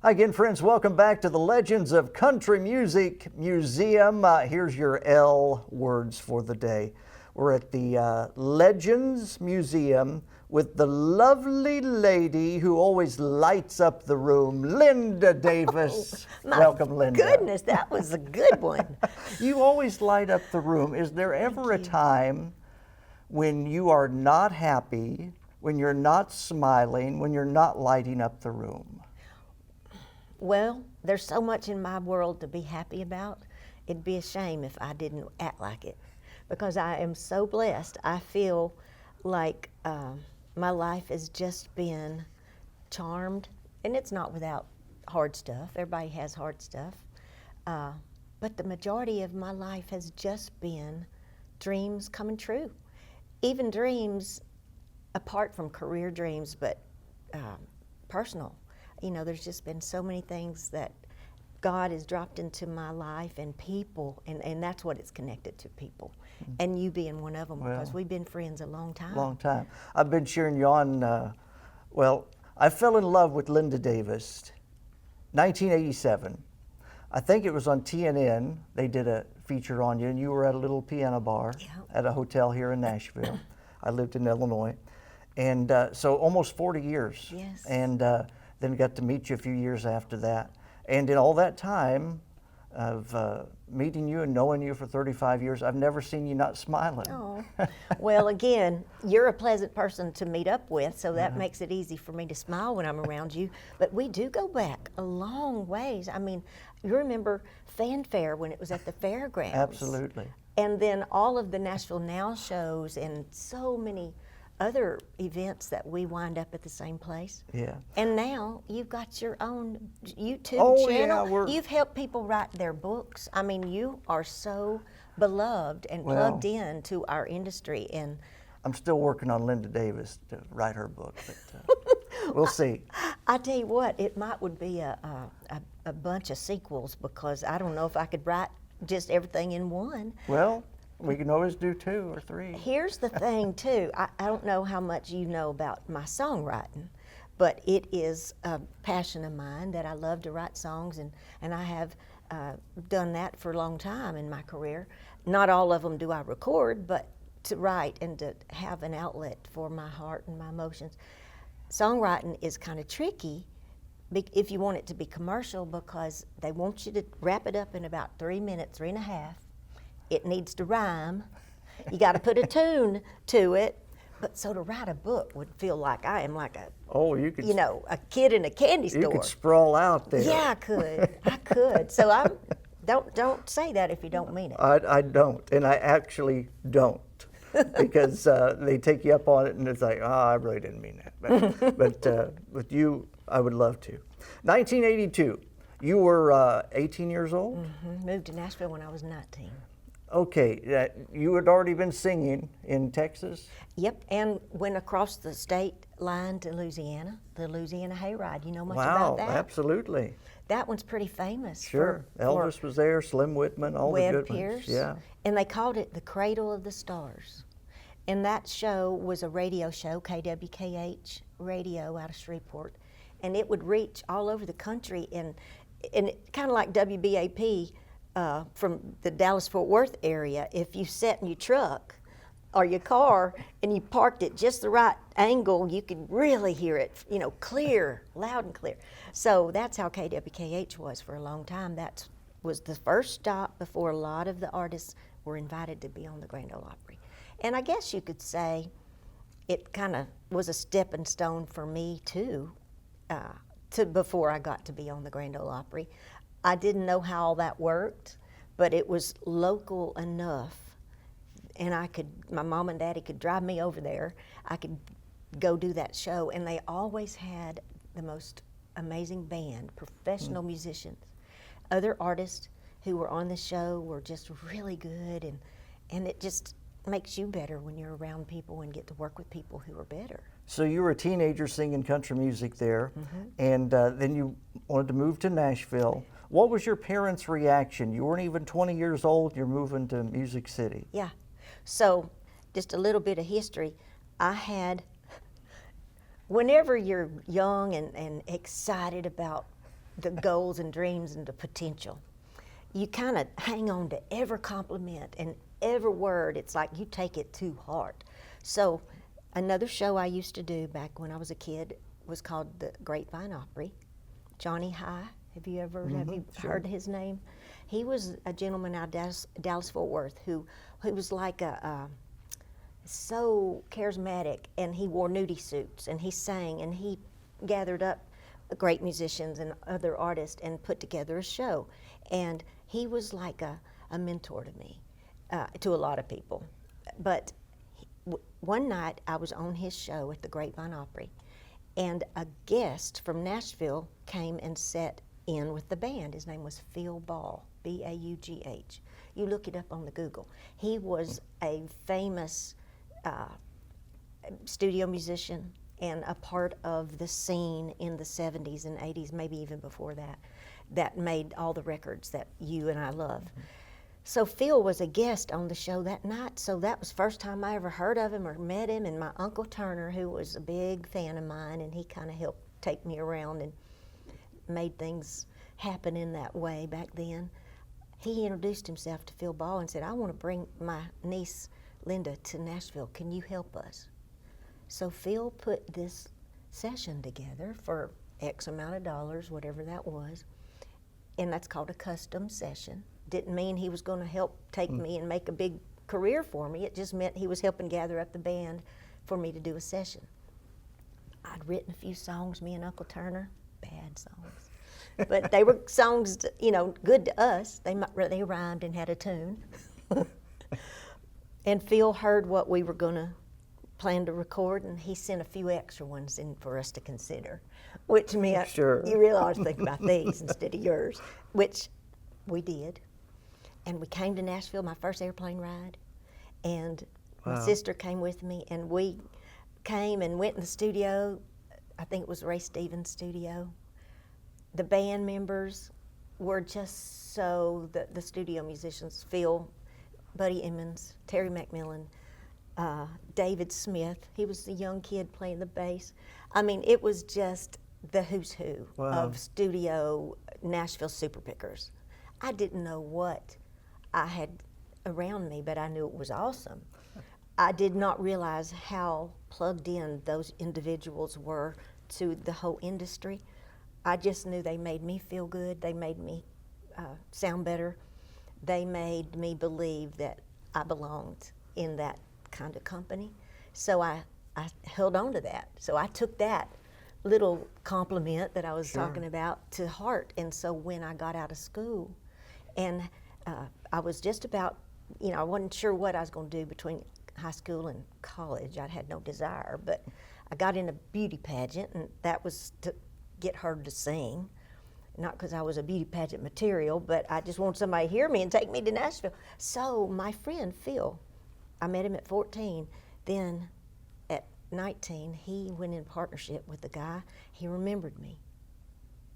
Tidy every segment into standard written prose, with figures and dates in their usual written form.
Hi again, friends. Welcome back to the Legends of Country Music Museum. Here's your L words for the day. We're at the Legends Museum with the lovely lady who always lights up the room, Linda Davis. Welcome, Linda. Goodness, that was a good one. You always light up the room. Is there ever a time when you are not happy, when you're not smiling, when you're not lighting up the room? Well, there's so much in my world to be happy about. It'd be a shame if I didn't act like it, because I am so blessed. I feel like my life has just been charmed, and it's not without hard stuff. Everybody has hard stuff. But the majority of my life has just been dreams coming true. Even dreams apart from career dreams, but personal. You know, there's just been so many things that God has dropped into my life, and people, and that's what it's connected to, people. And you being one of them, because we've been friends a long time. Long time. I've been cheering you on. I fell in love with Linda Davis, 1987. I think it was on TNN. They did a feature on you, and you were at a little piano bar at a hotel here in Nashville. I lived in Illinois. And so almost 40 years. Yes. And then got to meet you a few years after that. And in all that time of meeting you and knowing you for 35 years, I've never seen you not smiling. Oh, well, again, you're a pleasant person to meet up with, so that makes it easy for me to smile when I'm around you. But we do go back a long ways. I mean, you remember Fanfare when it was at the fairgrounds. Absolutely. And then all of the Nashville Now shows and so many other events that we wind up at the same place. Yeah. And now you've got your own YouTube channel. Yeah, You've helped people write their books. I mean, you are so beloved and plugged in to our industry. And I'm still working on Linda Davis to write her book, but we'll see. I tell you what, it would be a bunch of sequels, because I don't know if I could write just everything in one. Well, we can always do 2 or 3. Here's the thing, too. I don't know how much you know about my songwriting, but it is a passion of mine that I love to write songs, and I have done that for a long time in my career. Not all of them do I record, but to write and to have an outlet for my heart and my emotions. Songwriting is kind of tricky if you want it to be commercial, because they want you to wrap it up in about 3 minutes, 3.5. It needs to rhyme. You got to put a tune to it. But so to write a book would feel like I am like a kid in a candy store. You could sprawl out there. Yeah, I could. I could. So don't say that if you don't mean it. I don't, and I actually don't, because they take you up on it, and it's like, I really didn't mean that. But with you, I would love to. 1982, you were 18 years old? Mm-hmm. Moved to Nashville when I was 19. Okay, you had already been singing in Texas? Yep, and went across the state line to Louisiana, the Louisiana Hayride. You know much about that? Wow, absolutely. That one's pretty famous. Sure, Elvis was there, Slim Whitman, all the good Pierce, ones. Yeah. And they called it the Cradle of the Stars. And that show was a radio show, KWKH radio out of Shreveport. And it would reach all over the country, and kind of like WBAP, from the Dallas-Fort Worth area. If you sat in your truck or your car and you parked at just the right angle, you could really hear it, clear, loud and clear. So that's how KWKH was for a long time. That was the first stop before a lot of the artists were invited to be on the Grand Ole Opry. And I guess you could say it kind of was a stepping stone for me too, before I got to be on the Grand Ole Opry. I didn't know how all that worked, but it was local enough, and my mom and daddy could drive me over there. I could go do that show, and they always had the most amazing band, professional musicians. Other artists who were on the show were just really good, and it just makes you better when you're around people and get to work with people who are better. So you were a teenager singing country music there, and then you wanted to move to Nashville. What was your parents' reaction? You weren't even 20 years old, you're moving to Music City. Yeah, so just a little bit of history. Whenever you're young and excited about the goals and dreams and the potential. You kind of hang on to every compliment and every word. It's like you take it to heart. So another show I used to do back when I was a kid was called the Grapevine Opry. Johnny High, have you Sure. heard his name? He was a gentleman out of Dallas-Fort Worth who was like so charismatic, and he wore nudie suits, and he sang, and he gathered up great musicians and other artists and put together a show. And he was like a mentor to me, to a lot of people. But one night I was on his show at the Grapevine Opry, and a guest from Nashville came and sat in with the band. His name was Phil Ball, B-A-U-G-H. You look it up on the Google. He was a famous studio musician and a part of the scene in the 70s and 80s, maybe even before that, that made all the records that you and I love. So Phil was a guest on the show that night, so that was the first time I ever heard of him or met him, and my Uncle Turner, who was a big fan of mine, and he kind of helped take me around and made things happen in that way back then. He introduced himself to Phil Ball and said, I want to bring my niece Linda to Nashville, can you help us? So Phil put this session together for X amount of dollars, whatever that was, and that's called a custom session. Didn't mean he was going to help take me and make a big career for me. It just meant he was helping gather up the band for me to do a session. I'd written a few songs, me and Uncle Turner, bad songs. But they were songs, you know, good to us. They rhymed and had a tune. And Phil heard what we were going to plan to record, and he sent a few extra ones in for us to consider, which meant Sure. you really ought to think about these instead of yours, which we did. And we came to Nashville, my first airplane ride, and my Wow. sister came with me, and we came and went in the studio. I think it was Ray Stevens' studio. The band members were just so, the studio musicians, Phil, Buddy Emmons, Terry McMillan, David Smith. He was the young kid playing the bass. I mean, it was just the who's who Wow. of studio Nashville super pickers. I didn't know what I had around me, but I knew it was awesome. I did not realize how plugged in those individuals were to the whole industry. I just knew they made me feel good. They made me sound better. They made me believe that I belonged in that kind of company. So I held on to that. So I took that little compliment that I was Sure. talking about to heart. And so when I got out of school, and I was just about, you know, I wasn't sure what I was going to do between high school and college. I had no desire, but I got in a beauty pageant, and that was to get heard to sing. Not because I was a beauty pageant material, but I just wanted somebody to hear me and take me to Nashville. So my friend Phil, I met him at 14. Then at 19, he went in partnership with the guy. He remembered me,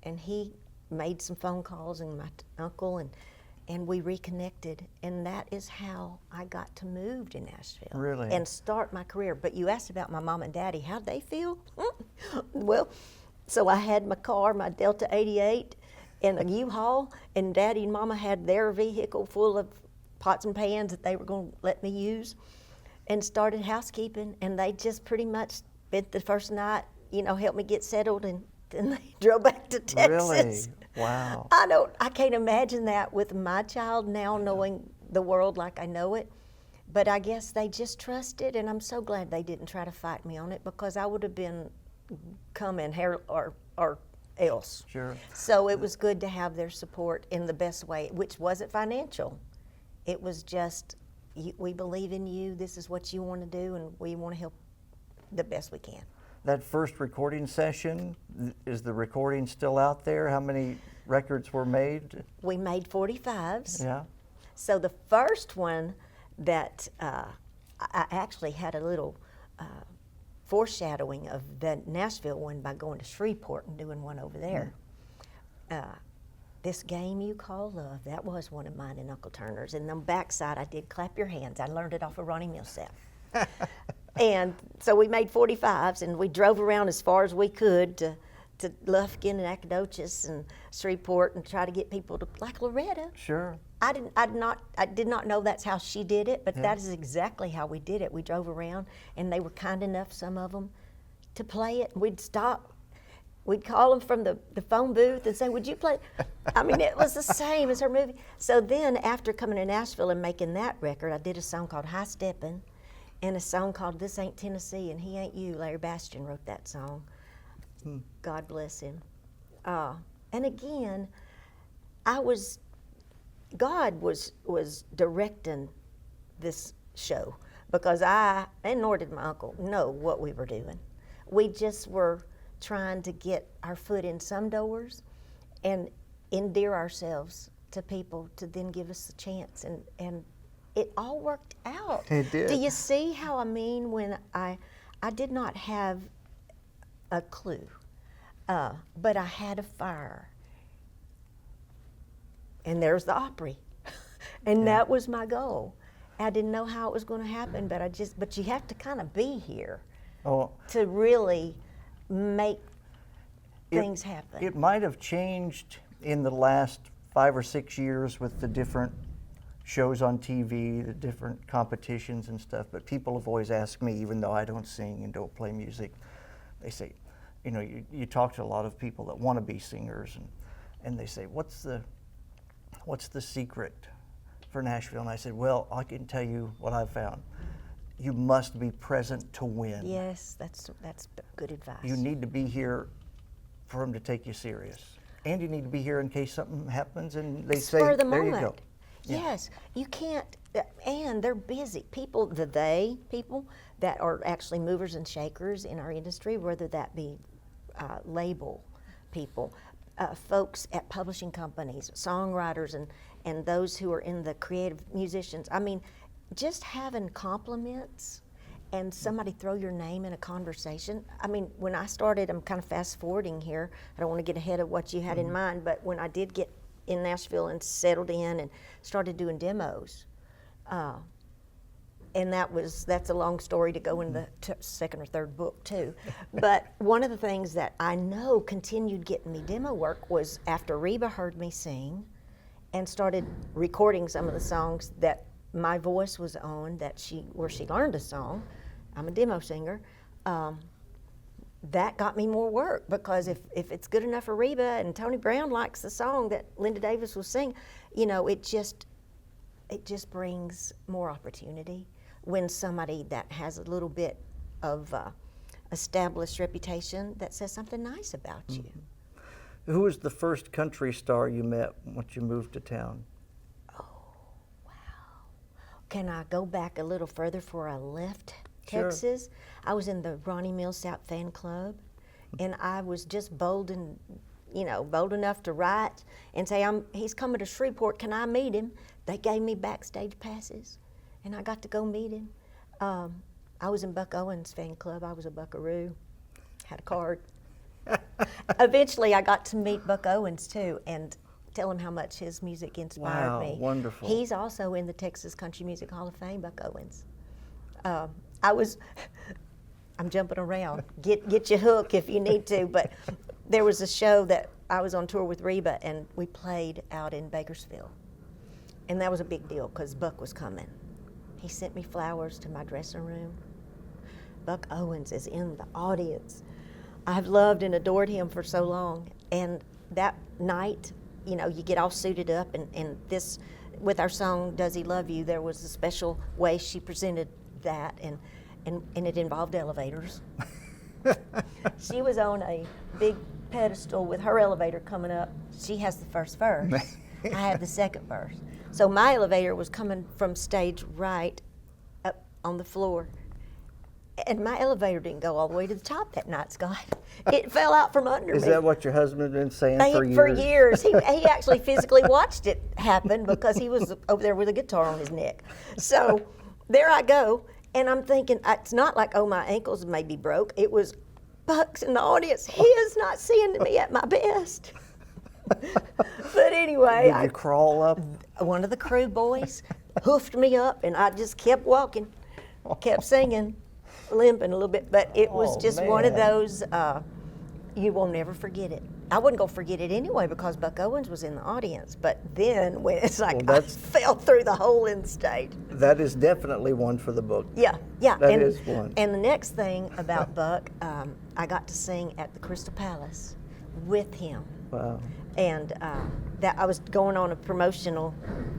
and he made some phone calls, and my uncle, and we reconnected, and that is how I got to move to Nashville. Really? And start my career. But you asked about my mom and daddy, how'd they feel? Well, so I had my car, my Delta 88, and a U-Haul, and Daddy and Mama had their vehicle full of pots and pans that they were going to let me use, and started housekeeping, and they just pretty much spent the first night, you know, helped me get settled, and then they drove back to Texas. Really? Wow. I can't imagine that with my child now knowing the world like I know it, but I guess they just trusted, and I'm so glad they didn't try to fight me on it, because I would have been coming here or else. Sure. So it was good to have their support in the best way, which wasn't financial. It was just, we believe in you, this is what you want to do, and we want to help the best we can. That first recording session, is the recording still out there? How many records were made? We made 45s. Yeah. So the first one that I actually had a little foreshadowing of the Nashville one by going to Shreveport and doing one over there. This Game You Call Love, that was one of mine and Uncle Turner's. And on the backside, I did Clap Your Hands. I learned it off of Ronnie Millsap. And so we made 45s, and we drove around as far as we could to Lufkin and Nacogdoches and Shreveport and try to get people to, like Loretta. Sure. I did not know that's how she did it, but that is exactly how we did it. We drove around, and they were kind enough, some of them, to play it. We'd stop. We'd call them from the phone booth and say, would you play? I mean, it was the same as her movie. So then after coming to Nashville and making that record, I did a song called High Steppin' and a song called This Ain't Tennessee and He Ain't You. Larry Bastian wrote that song. God bless him. And again, God was directing this show because and nor did my uncle, know what we were doing. We just were trying to get our foot in some doors and endear ourselves to people to then give us a chance. And it all worked out. It did. Do you see how I mean when I did not have a clue, but I had a fire. And there's the Opry. And that was my goal. I didn't know how it was going to happen, but you have to kind of be here to really make things happen. It might have changed in the last 5 or 6 years with the different shows on TV, the different competitions and stuff, but people have always asked me, even though I don't sing and don't play music, they say, you know, you talk to a lot of people that want to be singers, and they say, what's the secret for Nashville? And I said, well, I can tell you what I've found. You must be present to win. Yes, that's good advice. You need to be here for them to take you serious. And you need to be here in case something happens and they say, Spur the there moment. you go. Yeah. Yes, you can't, and they're busy. People that are actually movers and shakers in our industry, whether that be label people, folks at publishing companies, songwriters, and those who are in the creative musicians. I mean, just having compliments and somebody throw your name in a conversation. I mean, when I started, I'm kind of fast forwarding here. I don't want to get ahead of what you had in mind, but when I did get in Nashville and settled in and started doing demos, and that's a long story to go in the second or third book too. But one of the things that I know continued getting me demo work was after Reba heard me sing and started recording some of the songs that my voice was on, where she learned a song. I'm a demo singer. That got me more work because if it's good enough for Reba and Tony Brown likes the song that Linda Davis was singing, you know, it just brings more opportunity when somebody that has a little bit of established reputation that says something nice about you. Who was the first country star you met once you moved to town? Oh, wow. Can I go back a little further before I left Sure. Texas? I was in the Ronnie Millsap fan club, and I was just bold enough to write and say, he's coming to Shreveport, can I meet him? They gave me backstage passes, and I got to go meet him. I was in Buck Owens fan club. I was a buckaroo, had a card. Eventually, I got to meet Buck Owens, too, and tell him how much his music inspired me. Wow, wonderful. He's also in the Texas Country Music Hall of Fame, Buck Owens. I'm jumping around. Get your hook if you need to, but there was a show that I was on tour with Reba, and we played out in Bakersfield. And that was a big deal because Buck was coming. He sent me flowers to my dressing room. Buck Owens is in the audience. I've loved and adored him for so long. And that night, you know, you get all suited up, and this, with our song, Does He Love You, there was a special way she presented that, and it involved elevators. She was on a big pedestal with her elevator coming up. She has the first verse. I had the second verse. So my elevator was coming from stage right up on the floor. And my elevator didn't go all the way to the top that night, Scott. It fell out from under me. Is that what your husband has been saying for years? For years. He actually physically watched it happen because he was over there with a guitar on his neck. So there I go, and I'm thinking, it's not like, oh, my ankles maybe broke. It was Buck's in the audience. He is not seeing me at my best. But anyway. Did you crawl up? One of the crew boys hoofed me up, and I just kept walking, kept singing, limping a little bit. But it was just one of those You will never forget it. I wasn't going to forget it anyway because Buck Owens was in the audience. But then when it's like I fell through the hole in the stage. That is definitely one for the book. Yeah, yeah. That is one. And the next thing about Buck, I got to sing at the Crystal Palace with him. Wow. And that I was going on a promotional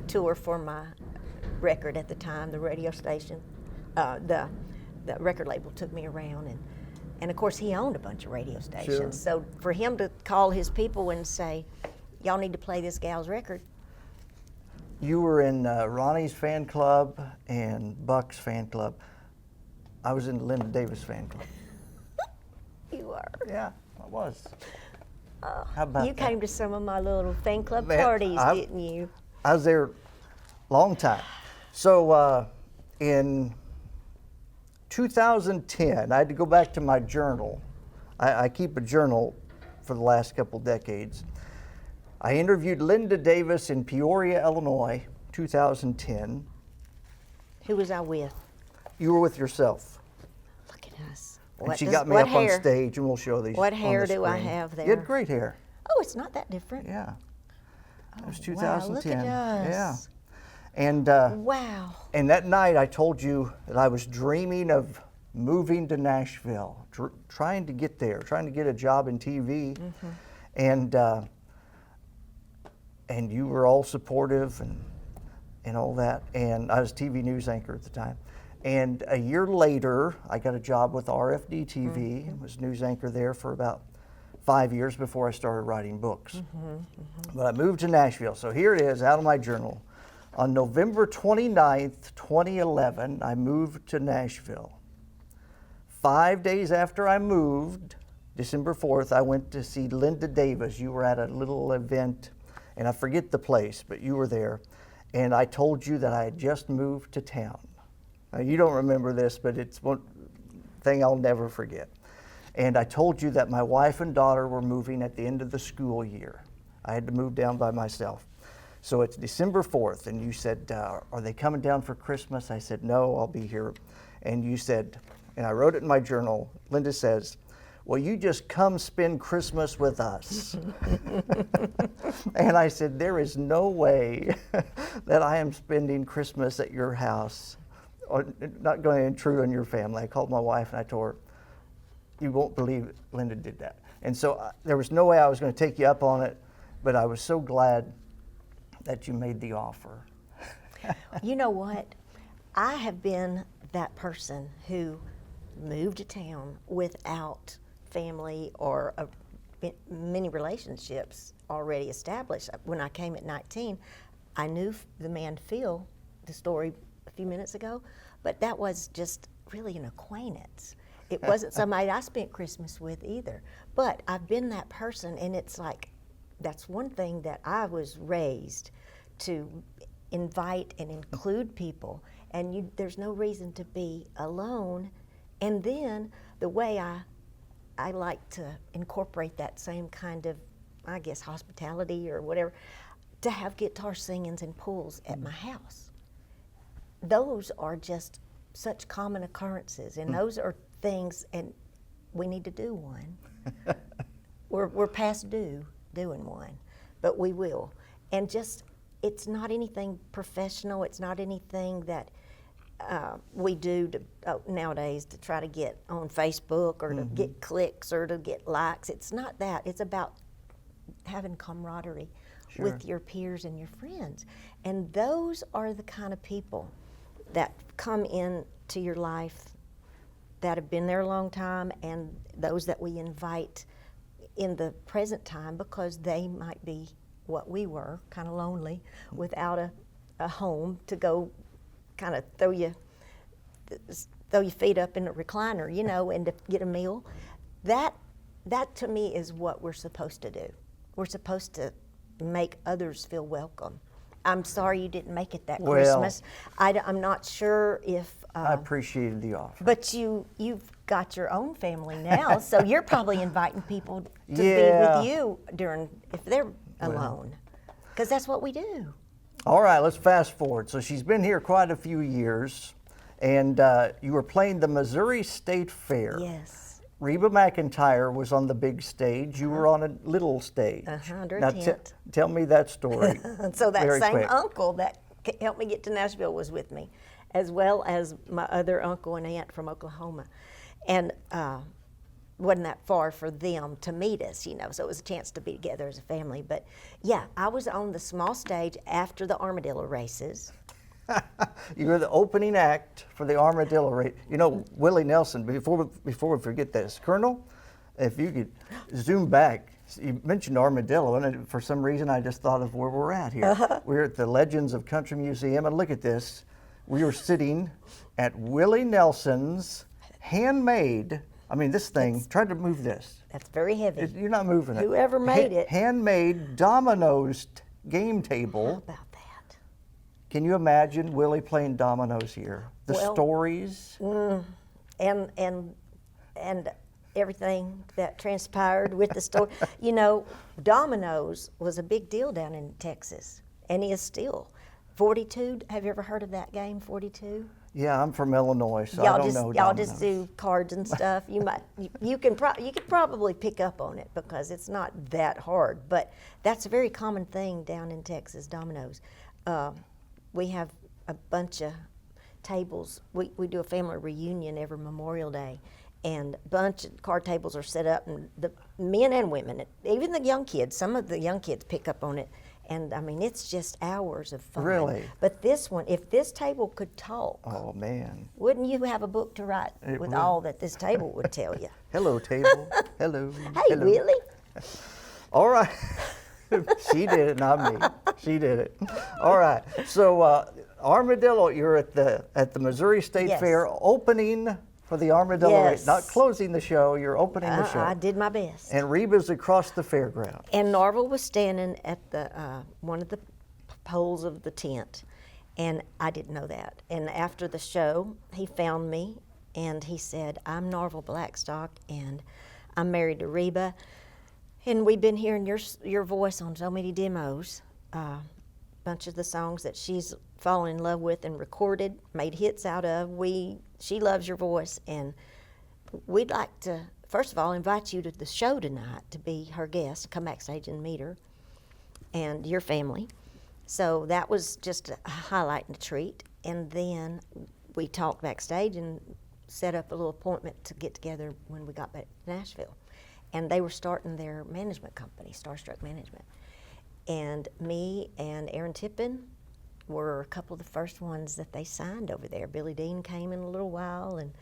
tour for my record at the time, the radio station. The record label took me around, and of course he owned a bunch of radio stations. Sure. So for him to call his people and say, y'all need to play this gal's record. You were in Ronnie's fan club and Buck's fan club. I was in Linda Davis fan club. You are. Yeah, I was. How about you that? came to some of my little fan club Man, parties, didn't you? I was there a long time. So in 2010, I had to go back to my journal. I keep a journal for the last couple decades. I interviewed Linda Davis in Peoria, Illinois, 2010. Who was I with? You were with yourself. Look at us. And she got me up on stage, and we'll show these. What on hair the do I screen. have there? You had great hair. Oh, it's not that different. Yeah. It was Wow, 2010. look at us. Yeah. And Wow. and that night I told you that I was dreaming of moving to Nashville, trying to get there, trying to get a job in TV, and you were all supportive and all that. And I was TV news anchor at the time. And a year later, I got a job with RFD TV. Was news anchor there for about 5 years before I started writing books. But I moved to Nashville. So here it is, out of my journal. On November 29th, 2011, I moved to Nashville. 5 days after I moved, December 4th, I went to see Linda Davis. You were at a little event, and I forget the place, but you were there. And I told you that I had just moved to town. Now, you don't remember this, but it's one thing I'll never forget. And I told you that my wife and daughter were moving at the end of the school year. I had to move down by myself. So it's December 4th, and you said, are they coming down for Christmas? I said, no, I'll be here. And you said, and I wrote it in my journal, Linda says, well, you just come spend Christmas with us. And I said, there is no way that I am spending Christmas at your house, or not going to intrude on your family. I called my wife and I told her, you won't believe Linda did that. And so there was no way I was going to take you up on it, but I was so glad that you made the offer. You know what? I have been that person who moved to town without family or many relationships already established. When I came at 19, I knew the man Phil, the story a few minutes ago, but that was just really an acquaintance. It wasn't somebody I spent Christmas with either. But I've been that person, and it's like, that's one thing that I was raised to invite and include people, and there's no reason to be alone. And then the way I like to incorporate that same kind of, I guess, hospitality or whatever, to have guitar singings and pools at my house. Those are just such common occurrences, and those are things, and we need to do one. We're past due doing one, but we will. And just, it's not anything professional, it's not anything that we do nowadays to try to get on Facebook or to get clicks or to get likes. It's not that. It's about having camaraderie with your peers and your friends. And those are the kind of people that come into your life that have been there a long time, and those that we invite in the present time, because they might be what we were, kind of lonely, without a home to go kind of throw your feet up in a recliner, you know, and to get a meal. That to me is what we're supposed to do. We're supposed to make others feel welcome. I'm sorry you didn't make it that Christmas. I'm not sure if... I appreciated the offer. But you've got your own family now, so you're probably inviting people to be with you if they're alone, because that's what we do. All right, let's fast forward. So she's been here quite a few years, and you were playing the Missouri State Fair. Yes. Reba McEntire was on the big stage. You were on a little stage. Under a Now tent. tell me that story. So that very same quick. uncle that helped me get to Nashville was with me, as well as my other uncle and aunt from Oklahoma. And wasn't that far for them to meet us, you know, so it was a chance to be together as a family. But yeah, I was on the small stage after the Armadillo races. You were the opening act for the Armadillo race. You know, Willie Nelson, before we forget this, Colonel, if you could zoom back, you mentioned Armadillo, and for some reason I just thought of where we're at here. We're at the Legends of Country Museum, and look at this. We were sitting at Willie Nelson's handmade, I mean, this thing, try to move this. That's very heavy. You're not moving it. Whoever made it. Handmade dominoes game table. How about that? Can you imagine Willie playing dominoes here? The stories. And everything that transpired with the story. You know, dominoes was a big deal down in Texas, and is still. 42. Have you ever heard of that game, 42? Yeah, I'm from Illinois, so I don't know Y'all dominoes. just do cards and stuff. You could probably pick up on it because it's not that hard. But that's a very common thing down in Texas, dominoes. We have a bunch of tables. We do a family reunion every Memorial Day, and a bunch of card tables are set up, and the men and women, even the young kids, some of the young kids pick up on it. And I mean, it's just hours of fun. Really? But this one, if this table could talk, Oh, man. wouldn't you have a book to write It with would. all that this table would tell you? Hello, table. Hello. Hey, hello. Willie. All right. She did it, not me. She did it. All right. So Armadillo, you're at the Missouri State Yes. Fair opening for the Armadillo race. Yes. Not closing the show, you're opening the show. I did my best. And Reba's across the fairground. And Norval was standing at the one of the poles of the tent, and I didn't know that. And after the show, he found me, and he said, "I'm Norval Blackstock, and I'm married to Reba, and we've been hearing your voice on so many demos. Bunch of the songs that she's fallen in love with and recorded, made hits out of. She loves your voice, and we'd like to, first of all, invite you to the show tonight to be her guest, come backstage and meet her and your family." So that was just a highlight and a treat. And then we talked backstage and set up a little appointment to get together when we got back to Nashville. And they were starting their management company, Starstruck Management. And me and Aaron Tippin were a couple of the first ones that they signed over there. Billy Dean came in a little while, and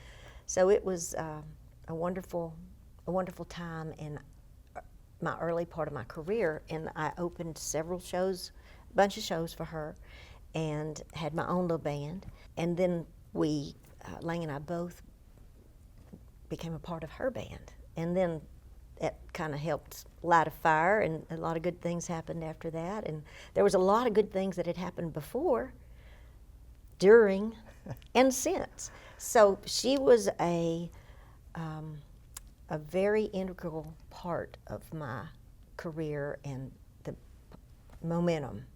so it was a wonderful time in my early part of my career. And I opened several shows, a bunch of shows for her, and had my own little band. And then we, Lang and I both became a part of her band. And then that kind of helped light a fire, and a lot of good things happened after that. And there was a lot of good things that had happened before, during, and since. So she was a very integral part of my career and the momentum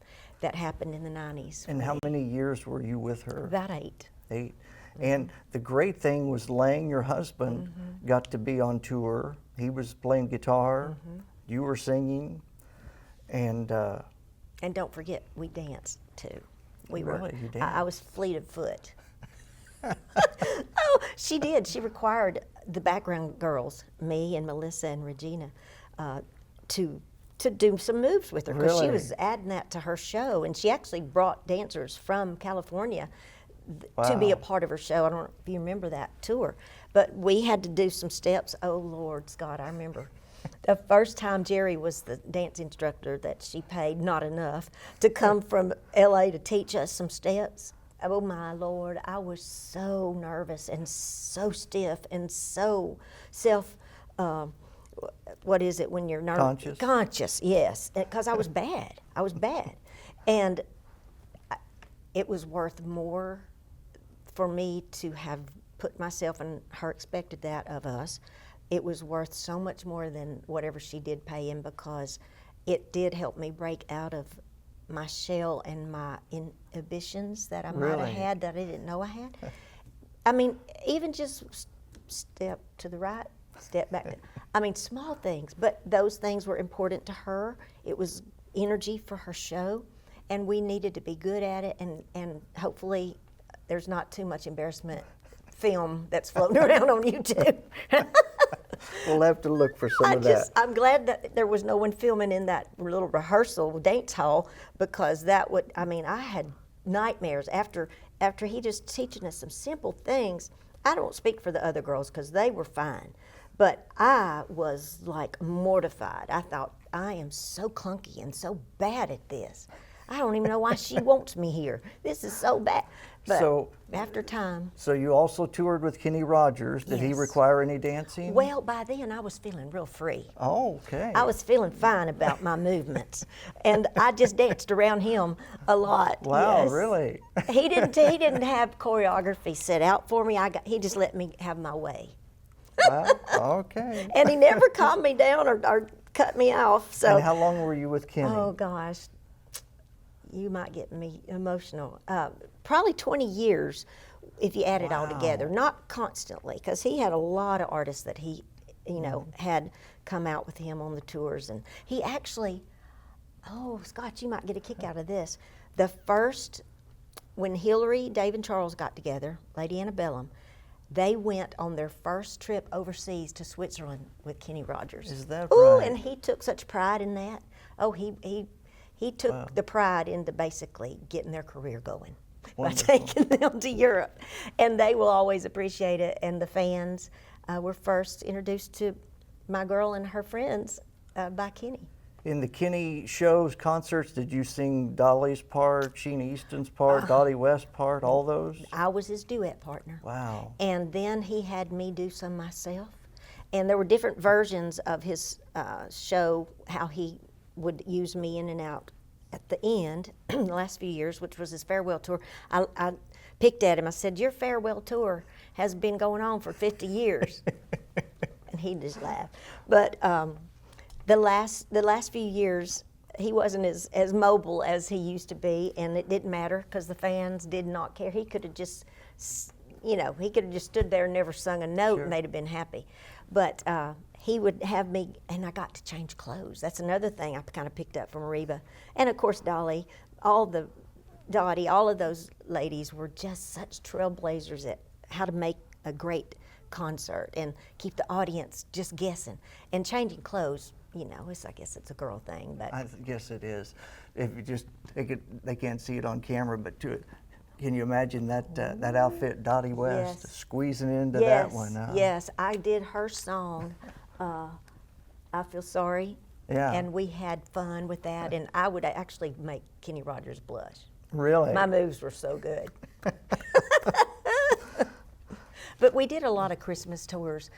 that happened in the 90s. And how many years were you with her? About 8. 8. And the great thing was Lang, your husband, got to be on tour. He was playing guitar, you were singing, and don't forget, we danced too. We Really? You I was fleet of foot. Oh, she did. She required the background girls, me and Melissa and Regina, to do some moves with her, because she Really? was adding that to her show, and she actually brought dancers from California to be a Wow. part of her show. I don't know if you remember that tour, but we had to do some steps. Oh Lord, Scott, I remember. The first time Jerry was the dance instructor that she paid not enough to come from LA to teach us some steps. Oh my Lord, I was so nervous and so stiff and so what is it when you're nervous? Conscious. Conscious, yes, because I was bad. I was bad. And it was worth more for me to have put myself, and her expected that of us. It was worth so much more than whatever she did pay him, because it did help me break out of my shell and my inhibitions that I might have Really? had that I didn't know I had. I mean, even just step to the right, step back. I mean, small things, but those things were important to her. It was energy for her show, and we needed to be good at it, and hopefully there's not too much embarrassment film that's floating around on YouTube. We'll have to look for some of that. I'm glad that there was no one filming in that little rehearsal dance hall, because that would, I mean, I had nightmares after he just teaching us some simple things. I don't speak for the other girls because they were fine, but I was like mortified. I thought, I am so clunky and so bad at this. I don't even know why she wants me here. This is so bad. But So- after time. So you also toured with Kenny Rogers. Did he Yes. require any dancing? Well, by then I was feeling real free. Oh, okay. I was feeling fine about my movements, and I just danced around him a lot. Wow, yes. really? He didn't have choreography set out for me. He just let me have my way, Wow, okay. and he never calmed me down or cut me off. So, And how long were you with Kenny? oh gosh, you might get me emotional. Probably 20 years, if you add it all together. Wow. Not constantly, because he had a lot of artists that he, had come out with him on the tours, and he actually, oh Scott, you might get a kick out of this. The first, when Hillary, Dave, and Charles got together, Lady Antebellum, they went on their first trip overseas to Switzerland with Kenny Rogers. Is that Ooh, right? and he took such pride in that. Oh, he took Wow. the pride into basically getting their career going Wonderful. by taking them to Europe, and they will always appreciate it. And the fans were first introduced to my girl and her friends by Kenny. In the Kenny shows, concerts, did you sing Dolly's part, Sheena Easton's part, Dottie West's part, all those? I was his duet partner. Wow. And then he had me do some myself. And there were different versions of his show, how he would use me in and out. At the end, the last few years, which was his farewell tour, I picked at him. I said, your farewell tour has been going on for 50 years. And he just laughed. But the last few years, he wasn't as mobile as he used to be, and it didn't matter because the fans did not care. He could have just, he could have just stood there and never sung a note, Sure. and they'd have been happy. But he would have me, and I got to change clothes. That's another thing I kind of picked up from Reba. And of course, Dottie, all of those ladies were just such trailblazers at how to make a great concert and keep the audience just guessing. And changing clothes, I guess it's a girl thing, but I guess it is. If you just, they can't see it on camera, but can you imagine that outfit, Dottie West, Yes. squeezing into yes, that one? yes, I did her song, I Feel Sorry, Yeah. and we had fun with that, and I would actually make Kenny Rogers blush. Really? My moves were so good. But we did a lot of Christmas tours.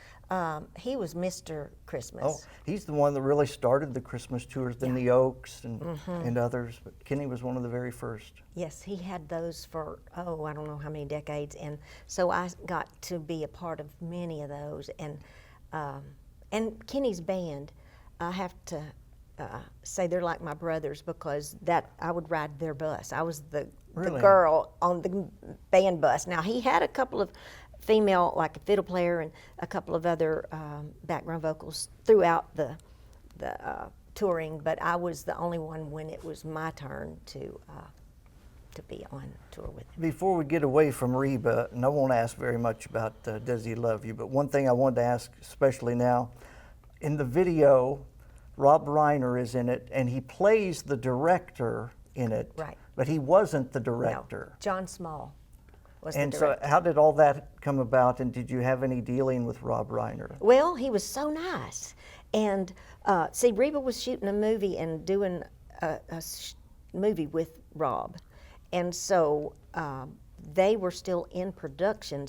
He was Mr. Christmas. Oh, he's the one that really started the Christmas tours, then the Oaks and others, but Kenny was one of the very first. Yes, he had those for, I don't know how many decades, and so I got to be a part of many of those. And Kenny's band, I have to say they're like my brothers, because I would ride their bus. I was the Really? girl on the band bus. Now, he had a couple of female, like a fiddle player and a couple of other background vocals throughout the touring, but I was the only one when it was my turn to be on tour with him. Before we get away from Reba, and I won't ask very much about Does He Love You, but one thing I wanted to ask, especially now, in the video, Rob Reiner is in it, and he plays the director in it, Right. but he wasn't the director. No, John Small was And the so director. how did all that come about, and did you have any dealing with Rob Reiner? Well, he was so nice. And see, Reba was shooting a movie and doing a movie with Rob. And so they were still in production.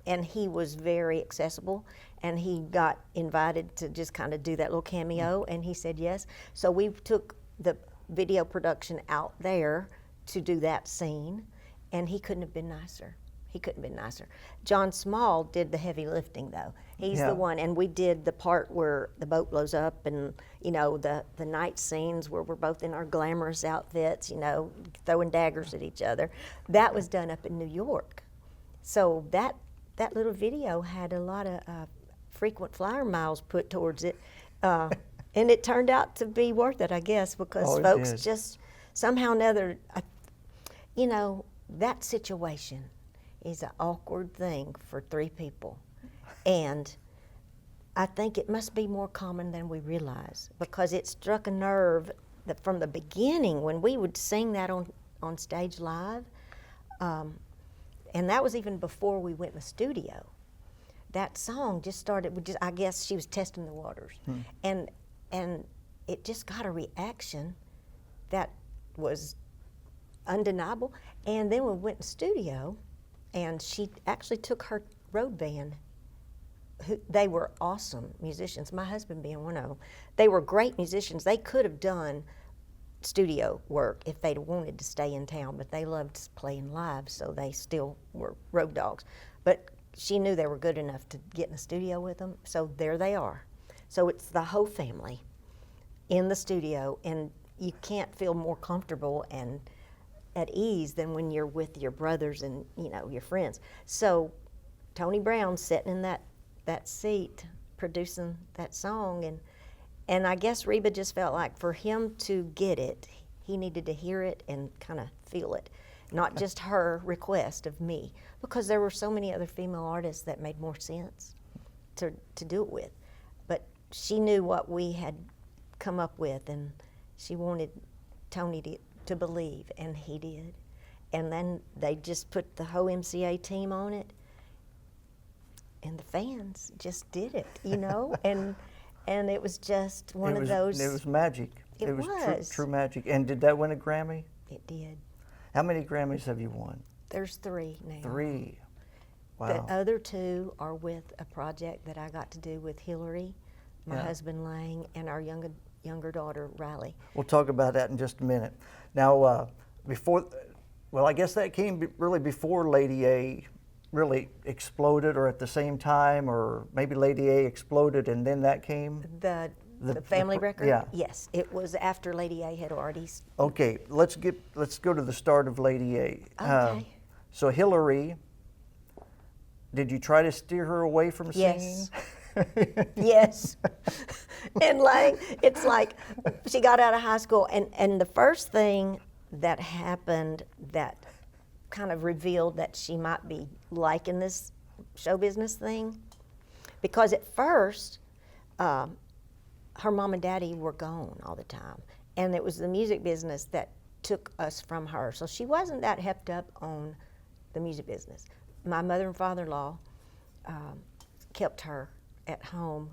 And he was very accessible, and he got invited to just kind of do that little cameo, and he said yes. So we took the video production out there to do that scene, and he couldn't have been nicer. He couldn't have been nicer. John Small did the heavy lifting, though. He's Yeah. the one, and we did the part where the boat blows up, and the night scenes where we're both in our glamorous outfits, throwing daggers at each other. That was done up in New York. So that little video had a lot of frequent flyer miles put towards it. And it turned out to be worth it, I guess, because Oh, it folks did. just somehow or another, you know, that situation is an awkward thing for three people. And I think it must be more common than we realize, because it struck a nerve that from the beginning when we would sing that on stage live, and that was even before we went in the studio. That song just started with I guess she was testing the waters. And it just got a reaction that was undeniable. And then we went in the studio, and she actually took her road band. They were awesome musicians, my husband being one of them. They were great musicians. They could have done studio work if they'd wanted to stay in town, but they loved playing live, so they still were road dogs. But she knew they were good enough to get in the studio with them, so there they are. So it's the whole family in the studio, and you can't feel more comfortable and at ease than when you're with your brothers and, you know, your friends. So Tony Brown sitting in that seat producing that song, and I guess Reba just felt like for him to get it, he needed to hear it and kind of feel it, not just her request of me, because there were so many other female artists that made more sense to do it with. But she knew what we had come up with, and she wanted Tony to believe, and he did. And then they just put the whole MCA team on it, and the fans just did it, you know? and it was just one of those. It was magic. It was. True magic. And did that win a Grammy? It did. How many Grammys have you won? There's 3 now. 3. Wow. The other 2 are with a project that I got to do with Hillary, my husband Lang, and our younger daughter Riley. We'll talk about that in just a minute. Now, I guess that came really before Lady A really exploded, or at the same time, or maybe Lady A exploded and then that came? The family record? Yeah. Yes, it was after Lady A had already. Okay, let's go to the start of Lady A. Okay. So Hillary, did you try to steer her away from singing? Yes. And Lang, it's like she got out of high school, and the first thing that happened that kind of revealed that she might be liking this show business thing, because at first her mom and daddy were gone all the time, and it was the music business that took us from her. So she wasn't that hepped up on the music business. My mother and father-in-law kept her at home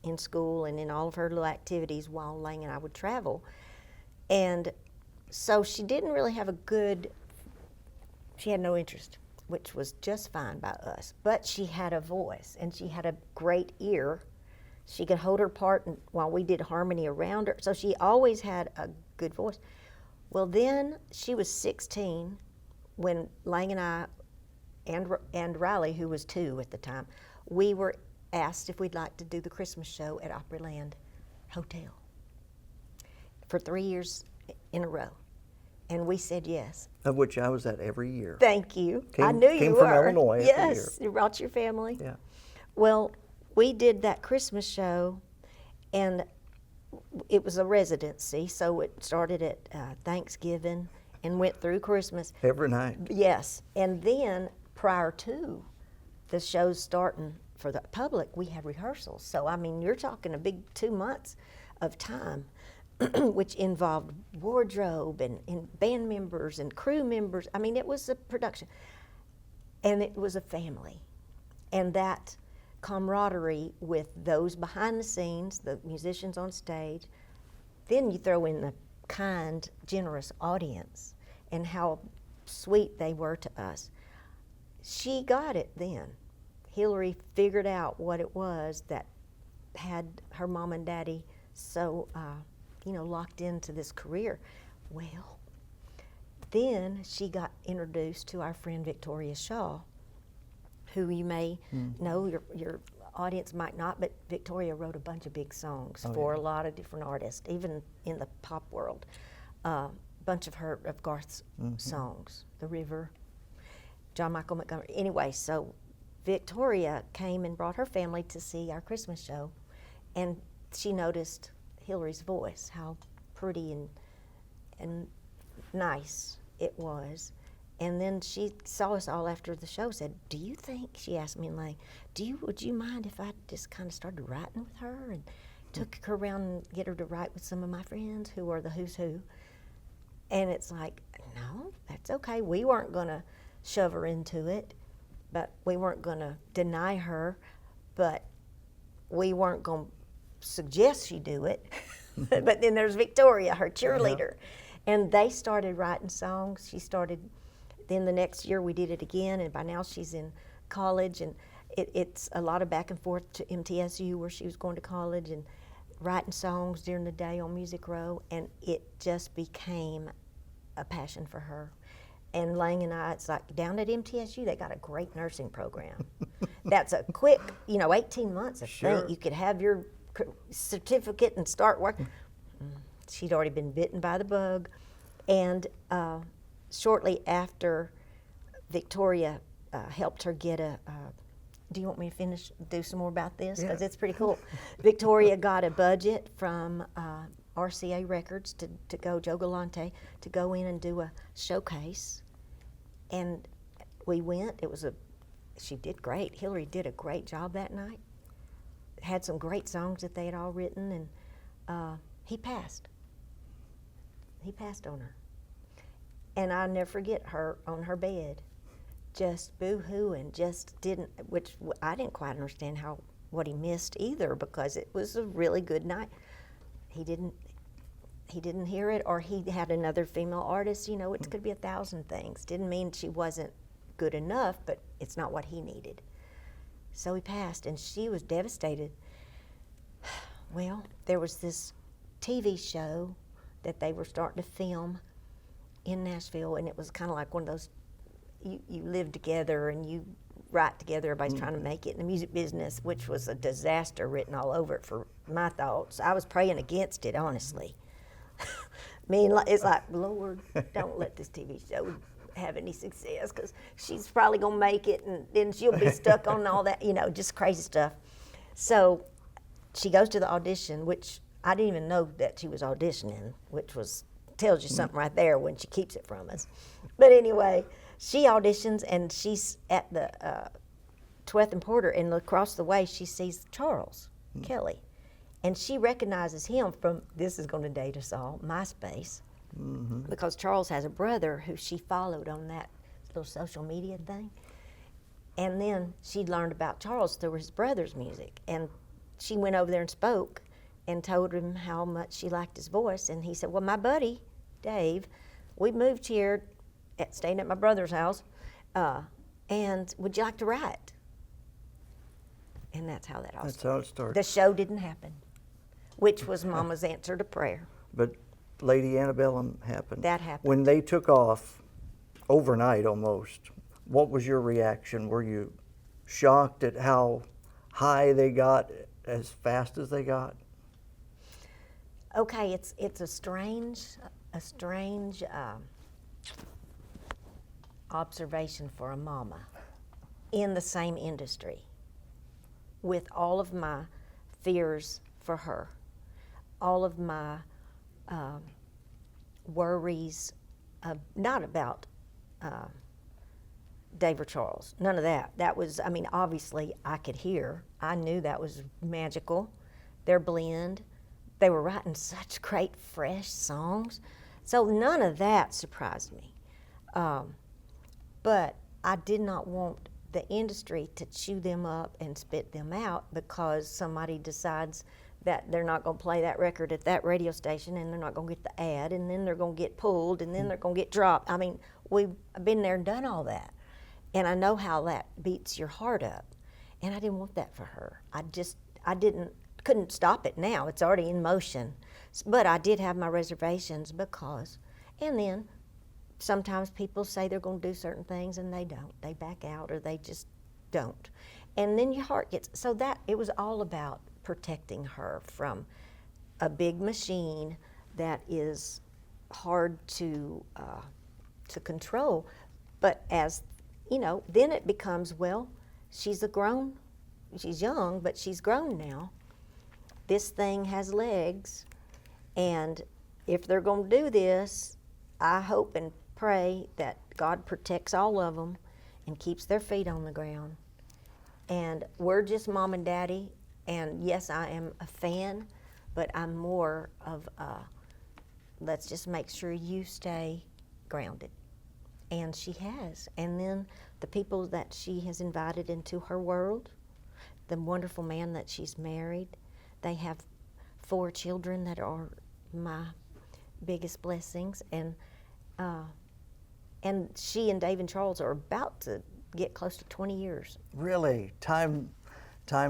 in school and in all of her little activities while Lang and I would travel. And so she didn't really have she had no interest, which was just fine by us. But she had a voice, and she had a great ear. She could hold her part while we did harmony around her. So she always had a good voice. Well, then she was 16 when Lang and I and Riley, who was 2 at the time, we were asked if we'd like to do the Christmas show at Opryland Hotel for 3 years in a row. And we said yes. Of which I was at every year. Thank you. I knew you came were. from Illinois every year. Yes, you brought your family. Yeah. Well, we did that Christmas show, and it was a residency, so it started at Thanksgiving and went through Christmas. Every night. Yes, and then prior to the shows starting for the public, we had rehearsals. So, I mean, you're talking a big 2 months of time, which involved wardrobe and band members and crew members. I mean, it was a production. And it was a family. And that camaraderie with those behind the scenes, the musicians on stage, then you throw in the kind, generous audience and how sweet they were to us. She got it then. Hillary figured out what it was that had her mom and daddy so, locked into this career. Well, then she got introduced to our friend Victoria Shaw, who you may know, your audience might not, but Victoria wrote a bunch of big songs for a lot of different artists, even in the pop world. Bunch of Garth's songs, The River, John Michael Montgomery. Anyway, so Victoria came and brought her family to see our Christmas show, and she noticed Hillary's voice, how pretty and nice it was. And then she saw us all after the show, said, do you think, she asked me and Lane, would you mind if I just kind of started writing with her? And took her around and get her to write with some of my friends who are the who's who. And it's like, no, that's okay. We weren't gonna shove her into it, but we weren't gonna deny her, but we weren't gonna suggest she do it. But then there's Victoria, her cheerleader. And they started writing songs. She started, then the next year we did it again, and by now she's in college, and it's a lot of back and forth to MTSU where she was going to college, and writing songs during the day on Music Row, and it just became a passion for her. And Lang and I, it's like down at MTSU, they got a great nursing program. That's a quick, 18 months, I think. You could have your certificate and start working. She'd already been bitten by the bug. And shortly after, Victoria helped her get do you want me to do some more about this? Because it's pretty cool. Victoria got a budget from RCA Records to go, Joe Galante, to go in and do a showcase. And we went. She did great. Hillary did a great job that night. Had some great songs that they had all written, and he passed. He passed on her. And I'll never forget her on her bed, just boo-hoo, and just didn't, which I didn't quite understand what he missed either, because it was a really good night. He didn't hear it, or he had another female artist. It could be 1,000 things. Didn't mean she wasn't good enough, but it's not what he needed. So he passed, and she was devastated. Well, there was this TV show that they were starting to film in Nashville, and it was kind of like one of those, you live together and you write together, everybody's trying to make it in the music business, which was a disaster written all over it for my thoughts. I was praying against it, honestly. It's like, Lord, don't let this TV show have any success, because she's probably gonna make it, and then she'll be stuck on all that, just crazy stuff. So she goes to the audition, which I didn't even know that she was auditioning, which tells you something right there when she keeps it from us. But anyway, she auditions, and she's at the 12th and Porter, and across the way she sees Charles Kelly. And she recognizes him from, this is going to date us all, MySpace, because Charles has a brother who she followed on that little social media thing. And then she learned about Charles through his brother's music. And she went over there and spoke and told him how much she liked his voice. And he said, well, my buddy, Dave, we moved here, staying at my brother's house, and would you like to write? And that's how that all started. That's how it started. The show didn't happen, which was Mama's answer to prayer. But Lady Antebellum happened. That happened. When they took off, overnight almost, what was your reaction? Were you shocked at how high they got as fast as they got? Okay, it's a strange observation for a mama in the same industry, with all of my fears for her, all of my worries, not about Dave or Charles, none of that. That was, obviously I could hear, I knew that was magical, their blend. They were writing such great, fresh songs. So none of that surprised me. But I did not want the industry to chew them up and spit them out because somebody decides that they're not going to play that record at that radio station, and they're not going to get the ad, and then they're going to get pulled, and then they're going to get dropped. We've been there and done all that. And I know how that beats your heart up. And I didn't want that for her. Couldn't stop it now. It's already in motion. But I did have my reservations because, and then sometimes people say they're going to do certain things and they don't. They back out or they just don't. And then your heart gets, so that, it was all about protecting her from a big machine that is hard to control. But as, then it becomes, well, she's young, but she's grown now. This thing has legs, and if they're going to do this, I hope and pray that God protects all of them and keeps their feet on the ground. And we're just mom and daddy, and yes, I am a fan, but I'm more of let's just make sure you stay grounded. And she has. And then the people that she has invited into her world, the wonderful man that she's married, they have 4 children that are my biggest blessings. And she and Dave and Charles are about to get close to 20 years. Really, time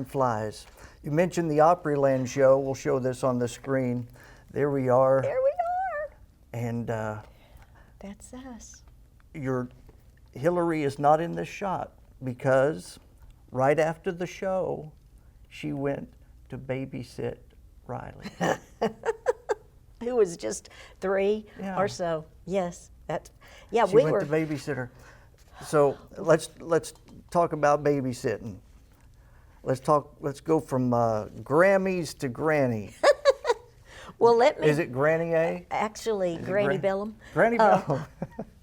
flies. You mentioned the Opryland show. We'll show this on the screen. There we are. There we are. And that's us. Hillary is not in this shot because right after the show, she went to babysit Riley. Who was just 3 or so. Yes, she went to babysitter. So let's talk about babysitting. Let's go from Grammys to Granny. Well, Is it Granny A? Actually, Grandybellum. Grandybellum.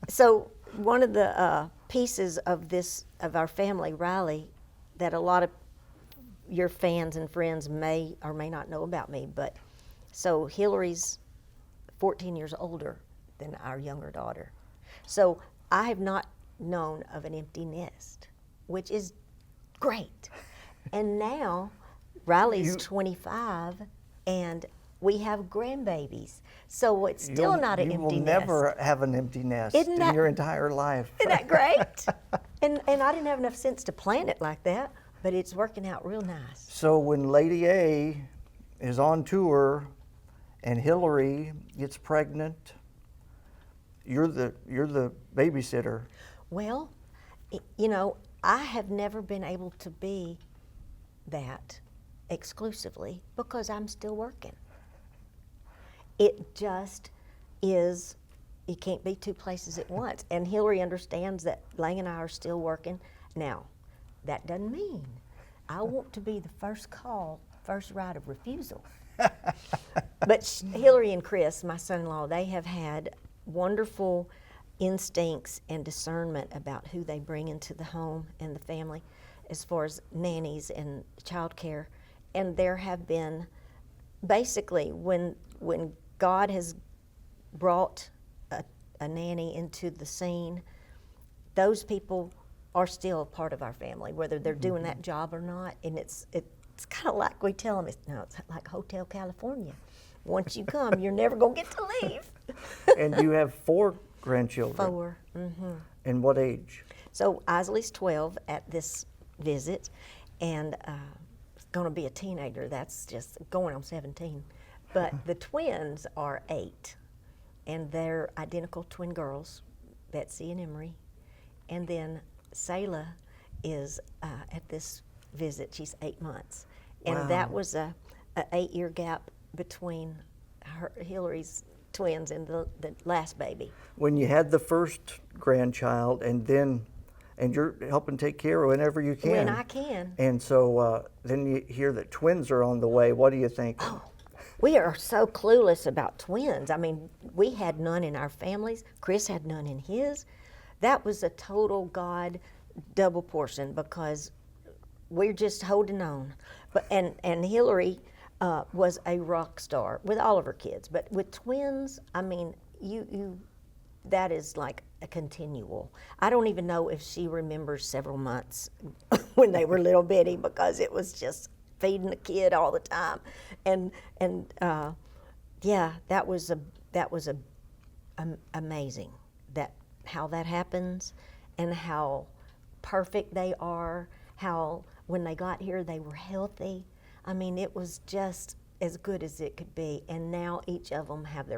So one of the pieces of our family, Riley, that a lot of your fans and friends may or may not know about me, but so Hillary's 14 years older than our younger daughter. So I have not known of an empty nest, which is great. And now Riley's 25 and we have grandbabies. So it's still not an empty nest. You will never have an empty nest in your entire life. Isn't that great? and I didn't have enough sense to plan it like that, but it's working out real nice. So when Lady A is on tour and Hillary gets pregnant, you're the babysitter. Well, you know, I have never been able to be that exclusively because I'm still working. It just is, you can't be 2 places at once. And Hillary understands that Lang and I are still working. Now, that doesn't mean I want to be the first call, first right of refusal. But Hillary and Chris, my son-in-law, they have had wonderful instincts and discernment about who they bring into the home and the family as far as nannies and childcare. And there have been, basically, when God has brought a nanny into the scene, those people are still a part of our family, whether they're doing that job or not. And it's kind of like we tell them, it's like Hotel California. Once you come, you're never going to get to leave. And you have 4 grandchildren? 4. Mm-hmm. And what age? So Isley's 12 at this visit, and going to be a teenager. That's just going on 17. But the twins are 8, and they're identical twin girls, Betsy and Emery. And then Selah is at this visit. She's 8 months, and that was a 8-year gap between Hillary's twins and the last baby. When you had the first grandchild, and you're helping take care of whenever you can. When I can. And so then you hear that twins are on the way. What do you think? Oh, we are so clueless about twins. I mean, we had none in our families. Chris had none in his. That was a total God double portion because we're just holding on. But and Hillary was a rock star with all of her kids, but with twins, I mean, you that is like a continual. I don't even know if she remembers several months when they were little bitty because it was just feeding the kid all the time, and yeah, that was amazing that how that happens and how perfect they are. How when they got here they were healthy. I mean, it was just as good as it could be. And now each of them have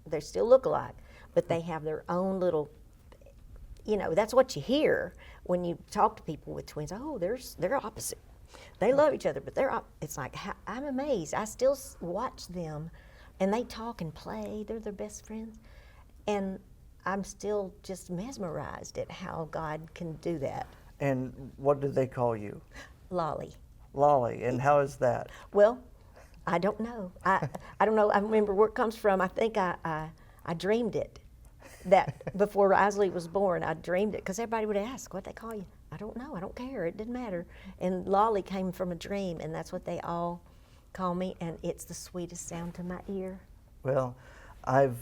they still look alike, but they have their own little, that's what you hear when you talk to people with twins. Oh, they're opposite. They love each other, but it's like, I'm amazed. I still watch them, and they talk and play. They're their best friends. And I'm still just mesmerized at how God can do that. And what did they call you? Lolly. Lolly. And how is that? Well, I don't know. I don't know. I remember where it comes from. I think I dreamed it. That before Isley was born, I dreamed it because everybody would ask, "What they call you?" I don't know. I don't care. It didn't matter. And Lolly came from a dream, and that's what they all call me. And it's the sweetest sound to my ear. Well,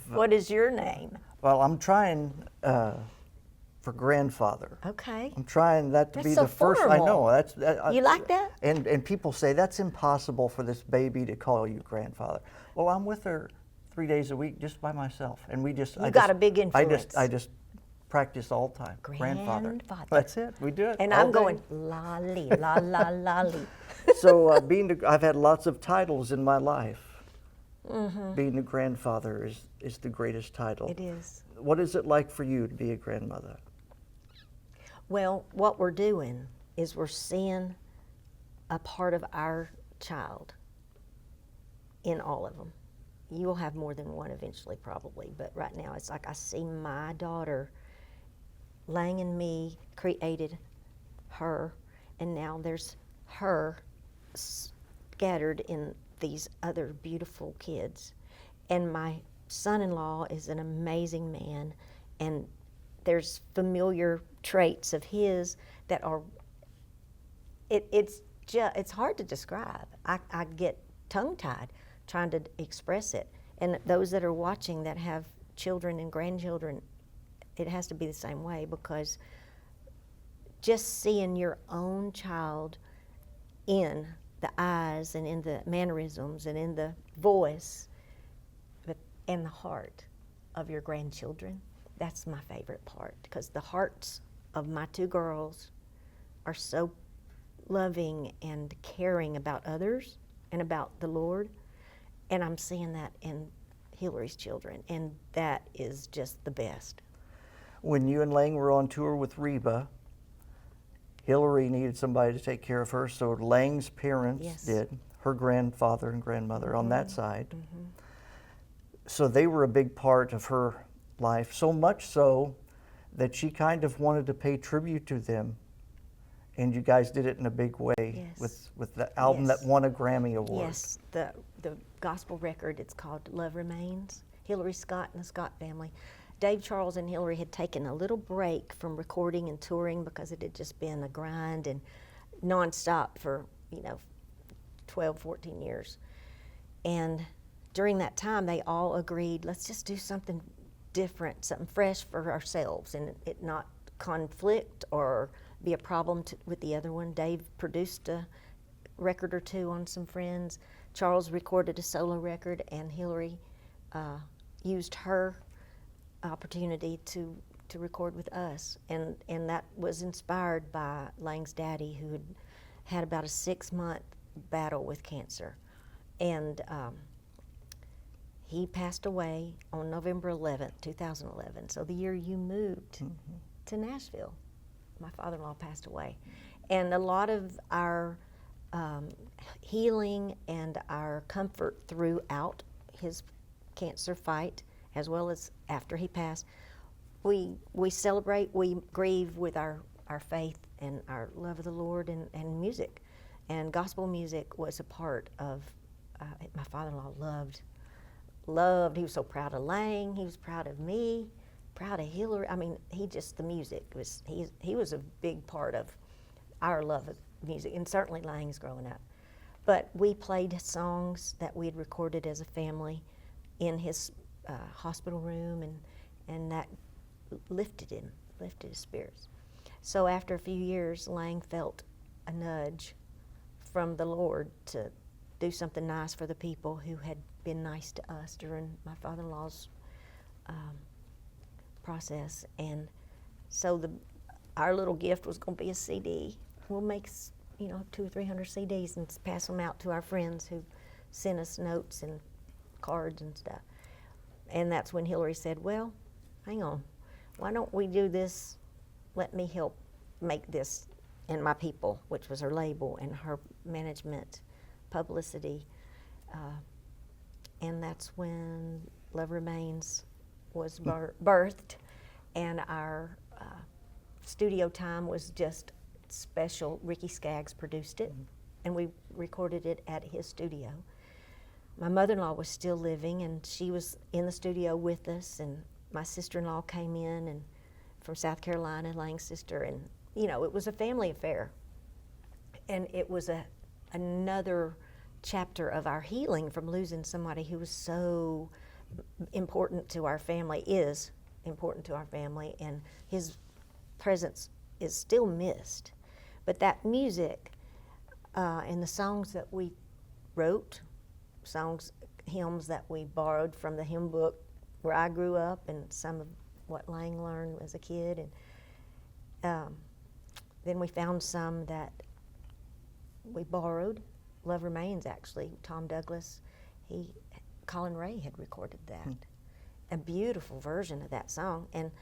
What is your name? Well, I'm trying for grandfather. Okay. I'm trying that to That's be so the first. I formal. know that's. You like that? And people say that's impossible for this baby to call you grandfather. Well, I'm with her 3 days a week just by myself, and we just. You got a big influence. I just practice all the time. Grandfather. That's it. We do it. And all I'm day. going lolly, la la lolly. So I've had lots of titles in my life. Being a grandfather is the greatest title. It is. What is it like for you to be a grandmother? Well, what we're doing is we're seeing a part of our child in all of them. You will have more than one eventually, probably, but right now it's like I see my daughter. Lang and me created her, and now there's her scattered in these other beautiful kids. And my son-in-law is an amazing man, and there's familiar traits of his that are, it's hard to describe. I get tongue-tied trying to express it. And those that are watching that have children and grandchildren, it has to be the same way, because just seeing your own child in the eyes and in the mannerisms and in the voice and the heart of your grandchildren, that's my favorite part, because the hearts of my two girls are so loving and caring about others and about the Lord, and I'm seeing that in Hillary's children, and that is just the best. When you and Lang were on tour with Reba, Hillary needed somebody to take care of her, so Lang's parents did, her grandfather and grandmother on that side. So they were a big part of her life, so much so that she kind of wanted to pay tribute to them, and you guys did it in a big way with the album that won a Grammy Award. Yes, the gospel record, it's called Love Remains. Hillary Scott and the Scott family. Dave, Charles, and Hillary had taken a little break from recording and touring because it had just been a grind and nonstop for, 12, 14 years. And during that time, they all agreed, let's just do something different, something fresh for ourselves, and it not conflict or be a problem with the other one. Dave produced a record or two on some friends. Charles recorded a solo record, and Hillary used her opportunity to record with us, and that was inspired by Lang's daddy, who had about a 6-month battle with cancer, and he passed away on November 11th, 2011. So the year you moved to Nashville, my father-in-law passed away, and a lot of our healing and our comfort throughout his cancer fight, as well as after he passed, we celebrate, we grieve with our faith and our love of the Lord and music. And gospel music was a part of, my father-in-law loved, he was so proud of Lang, he was proud of me, proud of Hillary. I mean, the music, he was a big part of our love of music, and certainly Lang's growing up. But we played songs that we had recorded as a family in his hospital room, and that lifted his spirits. So after a few years, Lang felt a nudge from the Lord to do something nice for the people who had been nice to us during my father-in-law's process. And so our little gift was going to be a CD. We'll make 200 or 300 CDs and pass them out to our friends who sent us notes and cards and stuff. And that's when Hillary said, well, hang on, why don't we do this? Let me help make this and my people, which was her label and her management, publicity. And that's when Love Remains was birthed, and our studio time was just special. Ricky Skaggs produced it, and we recorded it at his studio. My mother-in-law was still living, and she was in the studio with us, and my sister-in-law came in and from South Carolina, Lang's sister, and you know, it was a family affair. And it was another chapter of our healing from losing somebody who was so important to our family, is important to our family, and his presence is still missed. But that music and the songs that we wrote, hymns that we borrowed from the hymn book where I grew up, and some of what Lang learned as a kid, and then we found some that we borrowed. Love Remains, actually. Tom Douglas, Colin Ray had recorded that. A beautiful version of that song. And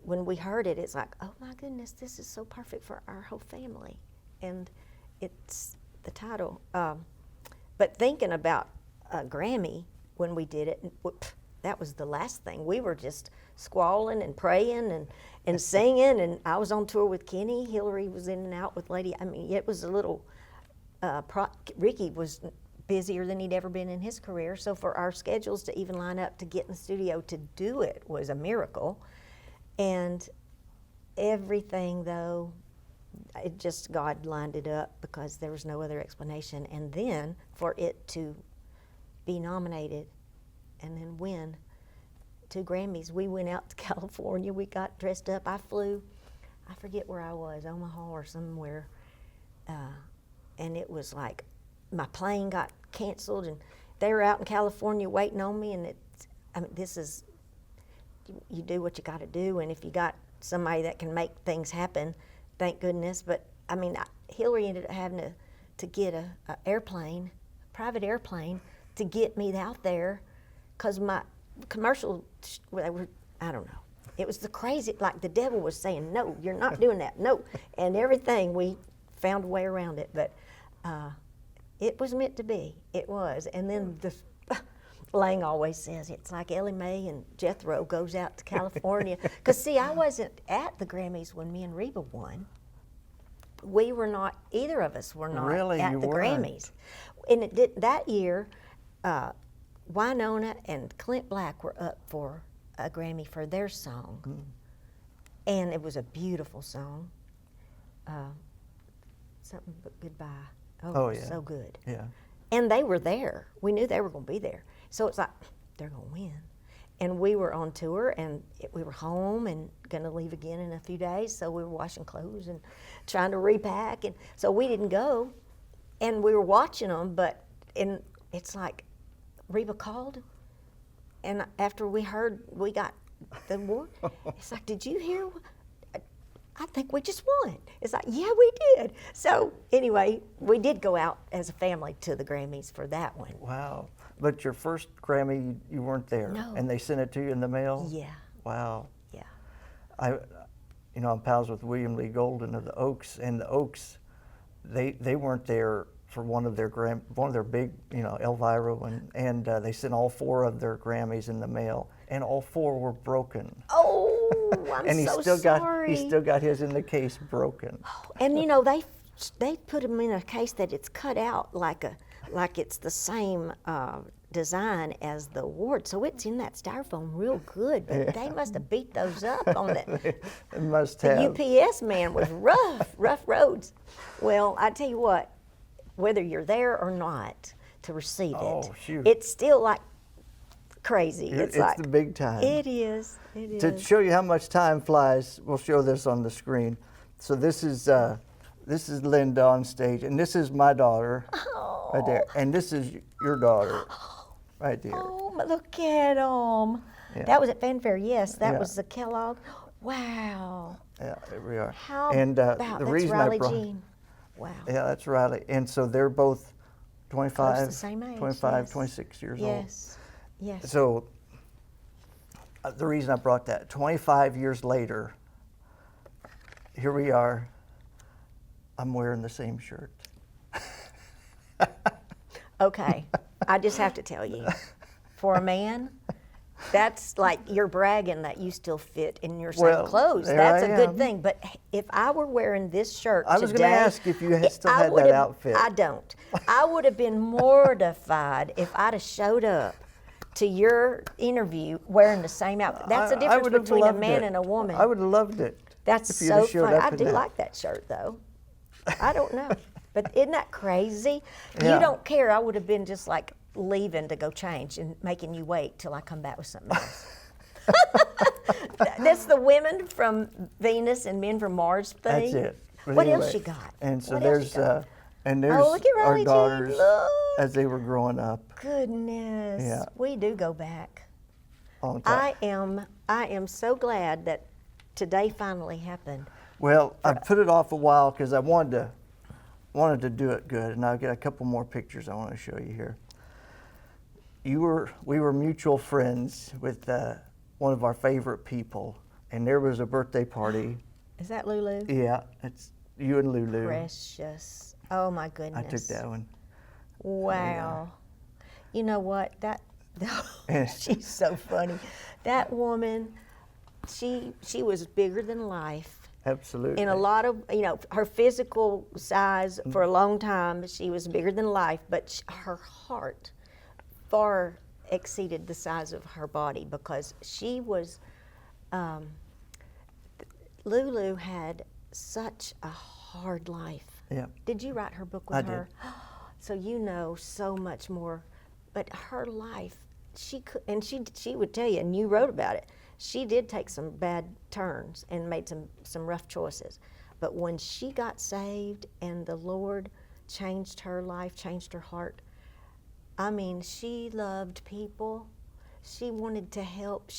when we heard it, it's like, oh my goodness, this is so perfect for our whole family. And it's the title. But thinking about Grammy when we did it, that was the last thing. We were just squalling and praying and singing, and I was on tour with Kenny. Hillary was in and out with Lady. I mean, it was a little, Ricky was busier than he'd ever been in his career, so for our schedules to even line up to get in the studio to do it was a miracle. And everything, though, it just, God lined it up because there was no other explanation. And then for it to be nominated and then win 2 Grammys, we went out to California, we got dressed up. I flew, I forget where I was, Omaha or somewhere, and it was like, my plane got canceled, and they were out in California waiting on me, and I mean, this is, you do what you gotta do, and if you got somebody that can make things happen, thank goodness. But I mean, Hillary ended up having to get a private airplane, to get me out there, because my commercial, I don't know. It was the crazy, like the devil was saying, no, you're not doing that, no. And everything, we found a way around it, but it was meant to be, it was. And then Lang always says, it's like Ellie Mae and Jethro goes out to California. Because see, I wasn't at the Grammys when me and Reba won. We were not, either of us were not really? at You the weren't? Grammys. And it did, that year, Winona and Clint Black were up for a Grammy for their song. And it was a beautiful song. Something but Goodbye. Oh, yeah. so good. Yeah. And they were there. We knew they were going to be there. So it's like, they're going to win. And we were on tour, and we were home and going to leave again in a few days. So we were washing clothes and trying to repack. And so we didn't go. And we were watching them, but it's like, Reba called, and after we heard we got the award, it's like, did you hear? I think we just won. It's like, yeah, we did. So anyway, we did go out as a family to the Grammys for that one. Wow. But your first Grammy, you weren't there. No. And they sent it to you in the mail? Yeah. Wow. Yeah. I'm pals with William Lee Golden of the Oaks, and the Oaks, they weren't there for one of their big, Elvira, and they sent all 4 of their Grammys in the mail, and all 4 were broken. Oh, I'm And so sorry. he still got his in the case broken. And they put them in a case that it's cut out like it's the same design as the award, so it's in that styrofoam real good. But they must have beat those up on that. They must have. The UPS man was rough roads. Well, I tell you what, whether you're there or not to receive it, shoot. it's still like crazy. It's like the big time. It is. To show you how much time flies, we'll show this on the screen. So this is Linda on stage, and this is my daughter right there, and this is your daughter right there. Oh, look at them. Yeah. That was at Fanfare, yes. That Yeah. was the Kellogg. Wow. Yeah, there we are. How and about, the that's reason Riley I brought, Jean. Wow. Yeah, that's Riley. And so they're both 25, Close to the same age, 25, yes. 26 years Yes. Yes. old. So the reason I brought that, 25 years later, here we are. I'm wearing the same shirt. Okay, I just have to tell you, for a man That's like you're bragging that you still fit in your same Well, clothes. there That's I a good am. thing. But if I were wearing this shirt I was today, going to ask if you still I had that would've- outfit. I don't. I would have been mortified if I'd have showed up to your interview wearing the same outfit. That's the I difference would have between a loved man it. and a woman. I would have loved it. That's if you'd so have showed funny. up I in do that. like that shirt though. I don't know. But isn't that crazy? Yeah. You don't care. I would have been just like leaving to go change and making you wait till I come back with something else. That's the women from Venus and men from Mars thing. That's it. But What anyway, else you got? And so What else there's you got? and there's Oh, look at our Riley Jean, daughters look. as they were growing up. Goodness. Yeah. We do go back. Long time. I am so glad that today finally happened. Well, I put it off a while because I wanted to do it good, and I've got a couple more pictures I want to show you here. We were mutual friends with one of our favorite people, and there was a birthday party. Is that Lulu? Yeah, it's you and Lulu. Precious. Oh my goodness. I took that one. Wow. You know what? That Yeah. she's so funny. That woman, she was bigger than life. Absolutely. In a lot of, her physical size for a long time, she was bigger than life, but her heart far exceeded the size of her body because she was, Lulu had such a hard life. Yeah. Did you write her book with I did. her? So you know so much more. But her life, she could, and she would tell you, and you wrote about it. She did take some bad turns and made some rough choices. But when she got saved and the Lord changed her life, changed her heart, I mean, she loved people. She wanted to help.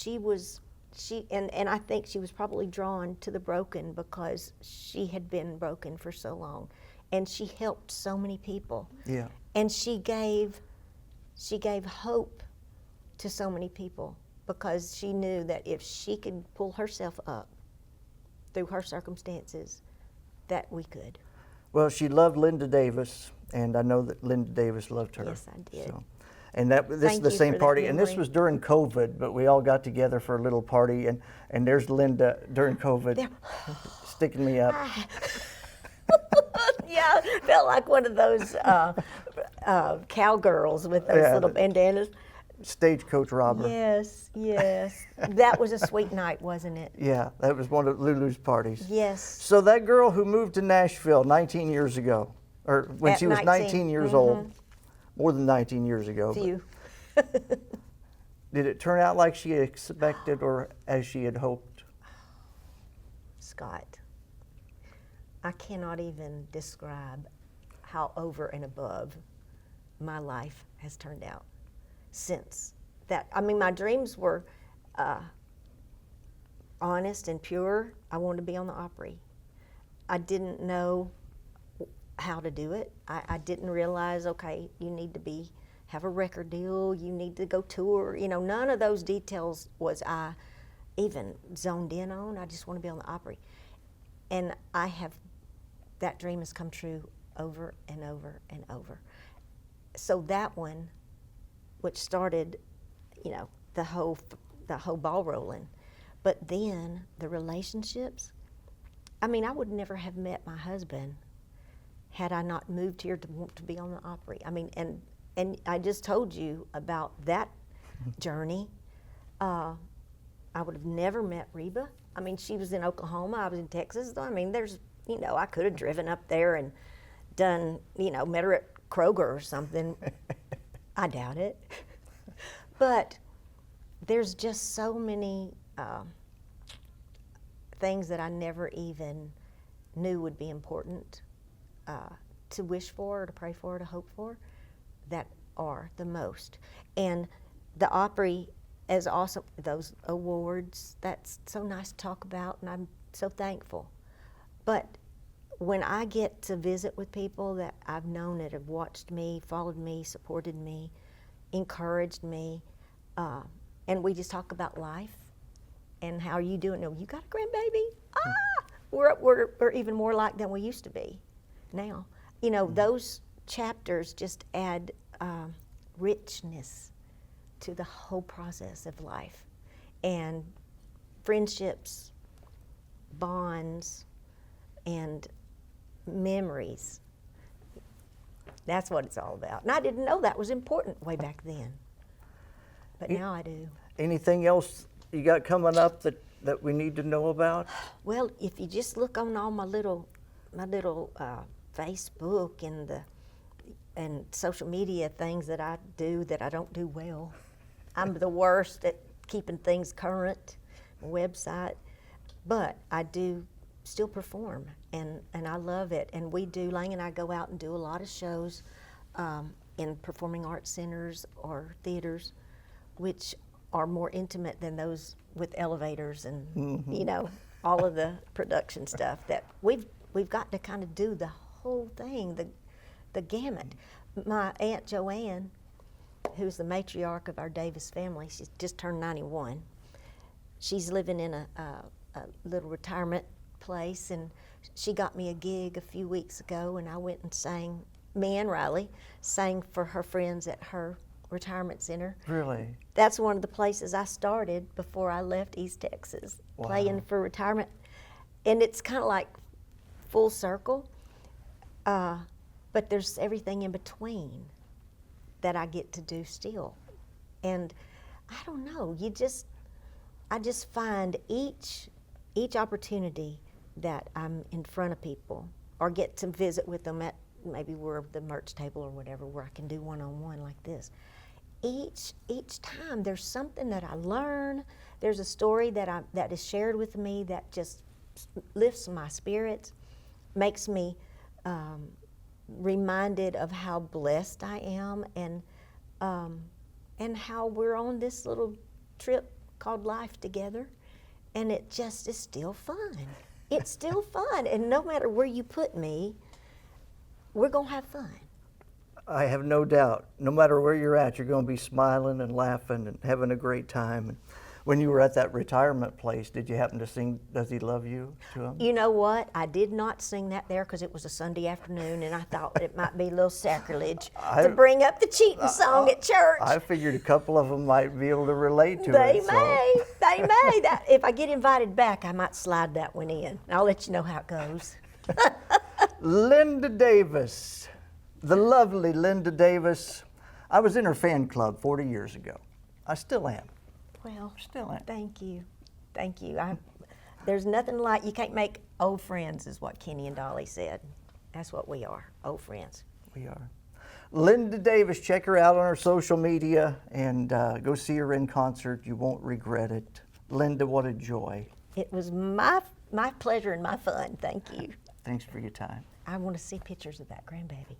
And I think she was probably drawn to the broken because she had been broken for so long. And she helped so many people. Yeah. And she gave hope to so many people because she knew that if she could pull herself up through her circumstances, that we could. Well, she loved Linda Davis, and I know that Linda Davis loved her. Yes, I did. So, and this is Thank the you same for that party, and this memory. was during COVID, but we all got together for a little party, and there's Linda during COVID There. sticking me up. Yeah, felt like one of those cowgirls with those Yeah, little bandanas. Stagecoach robber. Yes, yes. That was a sweet night, wasn't it? Yeah, that was one of Lulu's parties. Yes. So that girl who moved to Nashville 19 years ago, or when At she was 19 years old, more than 19 years ago. but Few. Did it turn out like she expected or as she had hoped? Scott, I cannot even describe how over and above my life has turned out since that. I mean, my dreams were honest and pure. I wanted to be on the Opry. I didn't know how to do it. I didn't realize, okay, you need to have a record deal, you need to go tour. None of those details was I even zoned in on. I just want to be on the Opry. And that dream has come true over and over and over. So that one, which started, the whole ball rolling, but then the relationships. I mean, I would never have met my husband had I not moved here to want to be on the Opry. I mean, and I just told you about that journey. I would have never met Reba. I mean, she was in Oklahoma, I was in Texas. I mean, I could have driven up there and done, met her at Kroger or something. I doubt it. But there's just so many things that I never even knew would be important to wish for, or to pray for, or to hope for, that are the most. And the Opry is awesome. Those awards, that's so nice to talk about, and I'm so thankful. But when I get to visit with people that I've known that have watched me, followed me, supported me, encouraged me, and we just talk about life and how are you doing? No, you got a grandbaby? We're even more alike than we used to be now. Those chapters just add richness to the whole process of life, and friendships, bonds, and memories. That's what it's all about. And I didn't know that was important way back then, but now I do. Anything else you got coming up that we need to know about? Well, if you just look on all my little Facebook and social media things that I do that I don't do well. I'm the worst at keeping things current, website, but I do still perform, and I love it. And we do, Lang and I go out and do a lot of shows in performing arts centers or theaters, which are more intimate than those with elevators and you know, all of the production stuff that we've got to kind of do the whole thing, the gamut. My Aunt Joanne, who's the matriarch of our Davis family, she's just turned 91. She's living in a little retirement place, and she got me a gig a few weeks ago, and I went and sang, me and Riley, sang for her friends at her retirement center. Really? That's one of the places I started before I left East Texas, playing for retirement. And it's kind of like full circle, but there's everything in between that I get to do still. And I don't know, I just find each opportunity that I'm in front of people or get to visit with them at maybe we're the merch table or whatever, where I can do one-on-one like this. Each time there's something that I learn, there's a story that is shared with me that just lifts my spirits, makes me reminded of how blessed I am, and how we're on this little trip called life together, and it just is still fun. It's still fun, and no matter where you put me, we're gonna have fun. I have no doubt. No matter where you're at, you're going to be smiling and laughing and having a great time. And when you were at that retirement place, did you happen to sing "Does He Love You" to him? You know what? I did not sing that there because it was a Sunday afternoon, and I thought it might be a little sacrilege to bring up the cheating song at church. I figured a couple of them might be able to relate to They it. may. They may. If I get invited back, I might slide that one in. I'll let you know how it goes. Linda Davis, the lovely Linda Davis. I was in her fan club 40 years ago. I still am. Well, Still am. thank you. Thank you. There's nothing like, you can't make old friends, is what Kenny and Dolly said. That's what we are, old friends. We are. Linda Davis, check her out on her social media and go see her in concert. You won't regret it. Linda, what a joy. It was my pleasure and my fun. Thank you. Thanks for your time. I want to see pictures of that grandbaby.